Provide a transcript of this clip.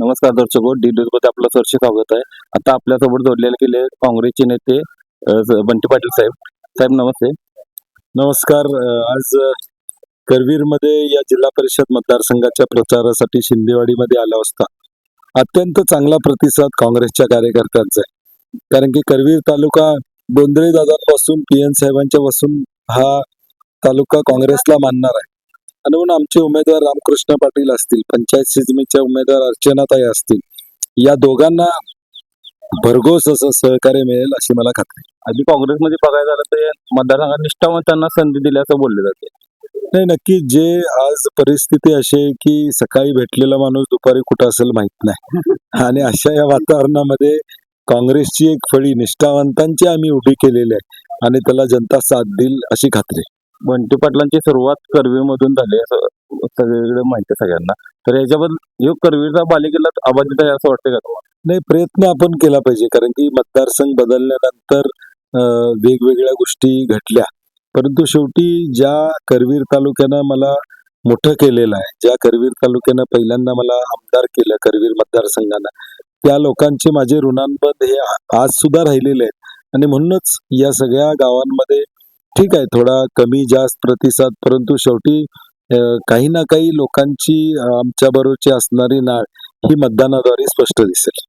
नमस्कार दर्शको, D news मध्ये आपलं सहर्ष स्वागत आहे. आता आपल्यासोबत जोडलेले गेले काँग्रेसचे नेते बंटी पाटील साहेब. साहेब नमस्ते. नमस्कार. आज करवीरमध्ये या जिल्हा परिषद मतदारसंघाच्या प्रचारासाठी शिंदेवाडीमध्ये आला असता अत्यंत चांगला प्रतिसाद काँग्रेसच्या कार्यकर्त्यांचा आहे. कारण की करवीर तालुका बोंद्रे दादांपासून पीएन साहेबांच्या पासून हा तालुका काँग्रेसला मानणार आहे. आणि म्हणून आमचे उमेदवार रामकृष्ण पाटील असतील, पंचायत समितीच्या उमेदवार अर्चनाताई असतील, या दोघांना भरघोस असं सहकार्य मिळेल अशी मला खात्री. आधी काँग्रेसमध्ये बघायला झालं तर मतदारसंघात निष्ठावंतांना संधी दिल्याचं बोलले जाते. नाही, नक्की जे आज परिस्थिती अशी आहे की सकाळी भेटलेला माणूस दुपारी कुठं असेल माहित नाही. आणि अशा या वातावरणामध्ये काँग्रेसची एक फळी निष्ठावंतांची आम्ही उभी केलेली आहे आणि त्याला जनता साथ देईल अशी खात्री. बंटी पाटलांची सुरुवात करवीरमधून झाली असं सगळीकडे माहिती आहे सगळ्यांना. तर याच्याबद्दल करवीरचा बालेकिल्ला अबाधित आहे असं वाटतं का तुम्हाला? नाही, प्रयत्न आपण केला पाहिजे. कारण की मतदारसंघ बदलल्यानंतर वेगवेगळ्या गोष्टी घडल्या, परंतु शेवटी ज्या करवीर तालुक्यानं मला मोठं केलेलं आहे, ज्या करवीर तालुक्यानं पहिल्यांदा मला आमदार केलं करवीर मतदारसंघानं, त्या लोकांचे माझे ऋणानुबंध हे आज सुद्धा राहिलेले आहेत. आणि म्हणूनच या सगळ्या गावांमध्ये ठीक आहे, थोडा कमी जास्त प्रतिसाद, परंतु शेवटी काही ना काही लोकांची आमच्या बरोबरची असणारी नाळ ही मतदानाद्वारे स्पष्ट दिसेल.